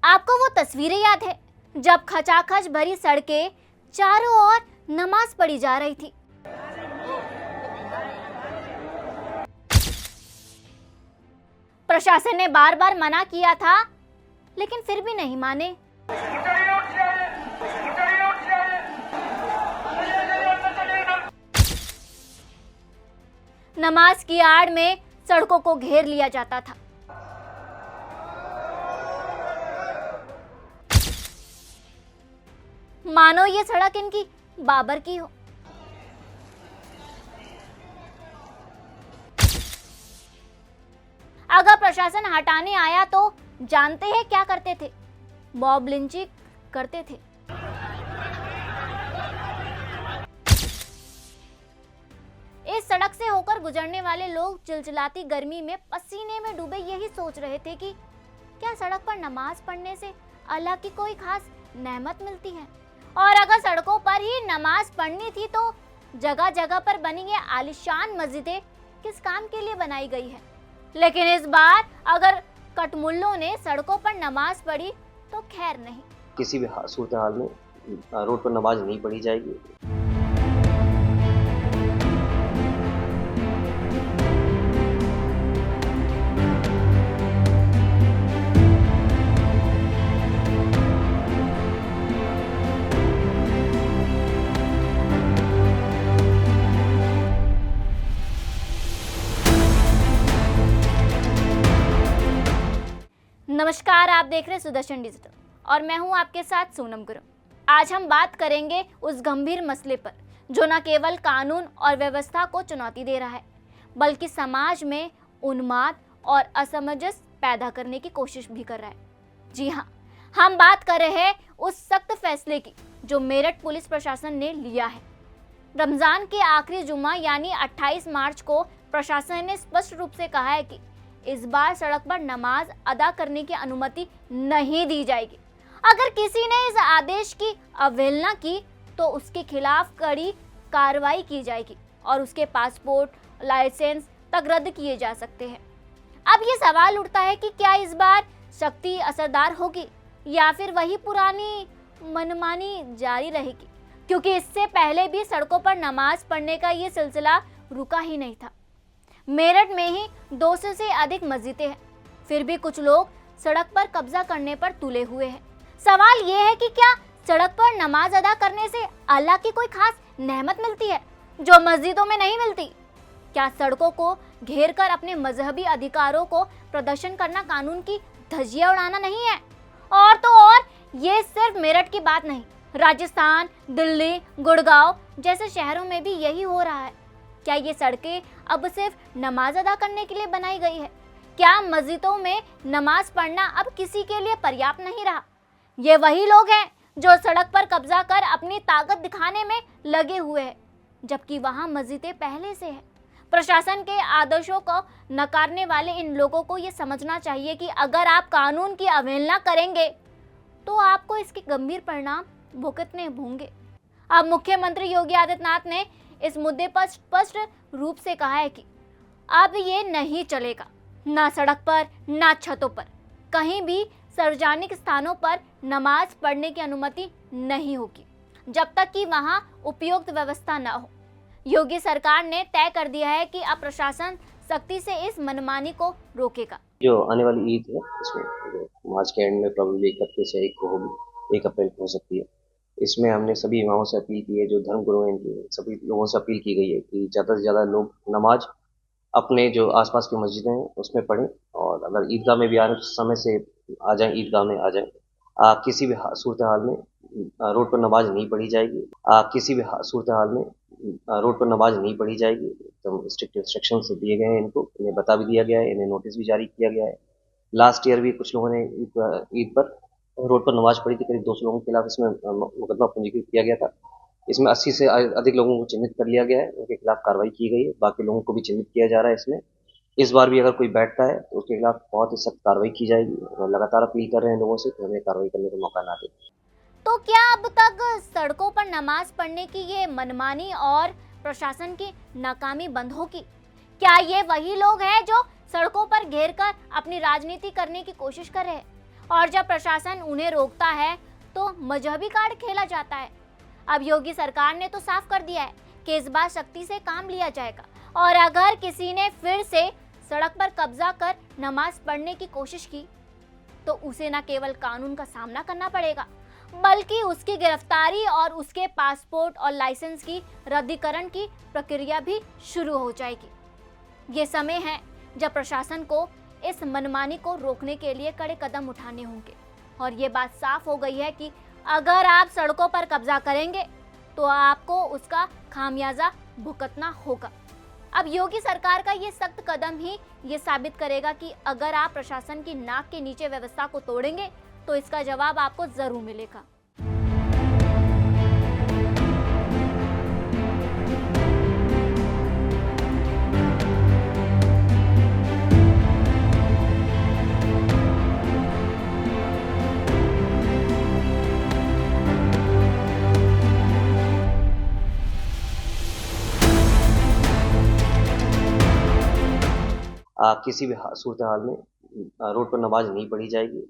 आपको वो तस्वीरें याद है जब खचाखच भरी सड़कें चारों ओर नमाज पढ़ी जा रही थी। प्रशासन ने बार बार मना किया था, लेकिन फिर भी नहीं माने। नमाज की आड़ में सड़कों को घेर लिया जाता था। मानो ये सड़क इनकी बाबर की हो। अगर प्रशासन हटाने आया तो जानते हैं क्या करते थे? मॉब लिंचिंग करते थे। इस सड़क से होकर गुजरने वाले लोग चिलचिलाती गर्मी में पसीने में डूबे यही सोच रहे थे कि क्या सड़क पर नमाज पढ़ने से अल्लाह की कोई खास नेमत मिलती है। और अगर सड़कों पर ही नमाज पढ़नी थी तो जगह जगह पर बनी ये आलीशान मस्जिदें किस काम के लिए बनाई गई है। लेकिन इस बार अगर कटमुल्लों ने सड़कों पर नमाज पढ़ी तो खैर नहीं। किसी भी सूरत हाल में रोड पर नमाज नहीं पढ़ी जाएगी। नमस्कार, आप देख रहे हैं सुदर्शन डिजिटल और मैं हूं आपके साथ सोनम गुरु। आज हम बात करेंगे उस गंभीर मसले पर जो न केवल कानून और व्यवस्था को चुनौती दे रहा है, बल्कि समाज में उन्माद और असमंजस पैदा करने की कोशिश भी कर रहा है। जी हाँ, हम बात कर रहे हैं उस सख्त फैसले की जो मेरठ पुलिस प्रशासन ने लिया है। रमजान के आखिरी जुम्मा यानी 28 मार्च को प्रशासन ने स्पष्ट रूप से कहा है कि इस बार सड़क पर नमाज अदा करने की अनुमति नहीं दी जाएगी। अगर किसी ने इस आदेश की अवहेलना की तो उसके खिलाफ कड़ी कार्रवाई की जाएगी और उसके पासपोर्ट, लाइसेंस तक रद्द किए जा सकते हैं। अब ये सवाल उठता है कि क्या इस बार सख्ती असरदार होगी या फिर वही पुरानी मनमानी जारी रहेगी, क्योंकि इससे पहले भी सड़कों पर नमाज पढ़ने का ये सिलसिला रुका ही नहीं था। मेरठ में ही 200 से अधिक मस्जिदें हैं, फिर भी कुछ लोग सड़क पर कब्जा करने पर तुले हुए हैं। सवाल ये है कि क्या सड़क पर नमाज अदा करने से अल्लाह की कोई खास नेमत मिलती है जो मस्जिदों में नहीं मिलती? क्या सड़कों को घेर कर अपने मजहबी अधिकारों को प्रदर्शन करना कानून की धज्जियां उड़ाना नहीं है? और तो और ये सिर्फ मेरठ की बात नहीं, राजस्थान, दिल्ली, गुड़गांव जैसे शहरों में भी यही हो रहा है। क्या ये सड़कें अब सिर्फ नमाज अदा करने के लिए बनाई गई है? क्या मस्जिदों में नमाज पढ़ना अब किसी के लिए पर्याप्त नहीं रहा? ये वही लोग हैं जो सड़क पर कब्जा कर अपनी ताकत दिखाने में लगे हुए हैं, जबकि वहां मस्जिदें पहले से है। प्रशासन के आदेशों को नकारने वाले इन लोगों को ये समझना चाहिए कि अगर आप कानून की अवहेलना करेंगे तो आपको इसके गंभीर परिणाम भुगतने होंगे। अब मुख्यमंत्री योगी आदित्यनाथ ने इस मुद्दे पर स्पष्ट रूप से कहा है कि अब ये नहीं चलेगा। ना सड़क पर, ना छतों पर, कहीं भी सार्वजनिक स्थानों पर नमाज पढ़ने की अनुमति नहीं होगी जब तक कि वहां उपयुक्त व्यवस्था न हो। योगी सरकार ने तय कर दिया है कि अब प्रशासन सख्ती से इस मनमानी को रोकेगा। जो आने वाली ईद है इसमें मार्च के एंड में प्रॉब्लली 31 या 1 को होगी, 1 अप्रैल को हो सकती है। इसमें हमने सभी इमामों से अपील की है, जो धर्मगुरु हैं इनकी सभी लोगों से अपील की गई है कि ज़्यादा से ज़्यादा लोग नमाज अपने जो आसपास की मस्जिदें हैं उसमें पढ़ें, और अगर ईदगाह में भी आने समय से आ जाएं, ईदगाह में आ जाएं। किसी भी सूरत हाल में रोड पर नमाज नहीं पढ़ी जाएगी। किसी भी सूरत हाल में रोड पर नमाज नहीं पढ़ी जाएगी। एकदम स्ट्रिक्ट इंस्ट्रक्शन दिए गए हैं, इनको इन्हें बता भी दिया गया है, इन्हें नोटिस भी जारी किया गया है। लास्ट ईयर भी कुछ लोगों ने ईद पर रोड पर नमाज पढ़ी थी, करीब 200 लोगों के खिलाफ इसमें मुकदमा पंजीकृत किया गया था। इसमें 80 से अधिक लोगों को चिन्हित कर लिया गया है, उनके खिलाफ कार्रवाई की गई है। बाकी लोगों को भी चिन्हित किया जा रहा है। इसमें इस बार भी अगर कोई बैठता है तो उसके खिलाफ बहुत ही सख्त कार्रवाई की जाएगी। लगातार अपील कर रहे हैं लोगों से कि हमें कार्रवाई करने का मौका ना दें। तो क्या अब तक सड़कों पर नमाज पढ़ने की ये मनमानी और प्रशासन की नाकामी बंद होगी? क्या ये वही लोग हैं जो सड़कों पर घेर कर अपनी राजनीति करने की कोशिश कर रहे हैं? और जब प्रशासन उन्हें रोकता है तो मजहबी कार्ड खेला जाता है। अब योगी सरकार ने तो साफ कर दिया है कि इस बार सख्ती से काम लिया जाएगा और अगर किसी ने फिर से सड़क पर कब्जा कर नमाज पढ़ने की कोशिश की तो उसे न केवल कानून का सामना करना पड़ेगा बल्कि उसकी गिरफ्तारी और उसके पासपोर्ट और लाइसेंस की रद्दीकरण की प्रक्रिया भी शुरू हो जाएगी। ये समय है जब प्रशासन को इस मनमानी को रोकने के लिए कड़े कदम उठाने होंगे और ये बात साफ हो गई है कि अगर आप सड़कों पर कब्जा करेंगे तो आपको उसका खामियाजा भुगतना होगा। अब योगी सरकार का ये सख्त कदम ही ये साबित करेगा कि अगर आप प्रशासन की नाक के नीचे व्यवस्था को तोड़ेंगे तो इसका जवाब आपको जरूर मिलेगा। किसी भी सूरत हाल में रोड पर नमाज नहीं पढ़ी जाएगी।